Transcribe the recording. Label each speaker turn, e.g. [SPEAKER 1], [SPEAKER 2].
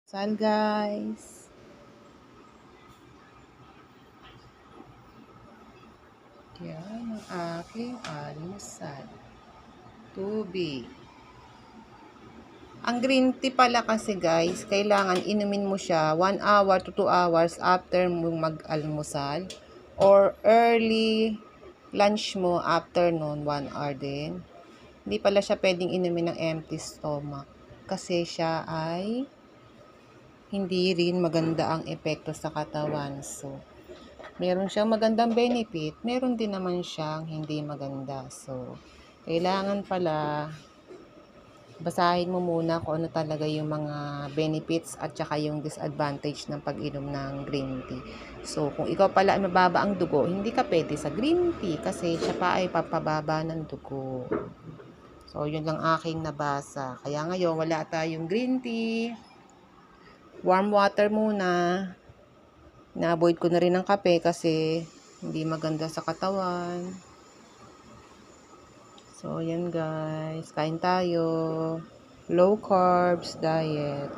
[SPEAKER 1] Sal guys. Yan ang aking almusal. Tubig. Ang green tea pala kasi guys, kailangan inumin mo siya 1 hour to 2 hours after mo mag-almusal. Or early lunch mo after noon 1 hour din. Hindi pala siya pwedeng inumin ng empty stomach. Kasi siya ay hindi rin maganda ang epekto sa katawan. So, meron siyang magandang benefit, meron din naman siyang hindi maganda. So, kailangan pala basahin mo muna kung ano talaga yung mga benefits at saka yung disadvantage ng pag-inom ng green tea. So, kung ikaw pala ay mababa ang dugo, hindi ka pwede sa green tea kasi siya pa ay papababa ng dugo. So, yun lang aking nabasa. Kaya ngayon, wala tayong green tea. Warm water muna. Na-avoid ko na rin ang kape kasi hindi maganda sa katawan. So, yan guys. Kain tayo. Low carbs diet.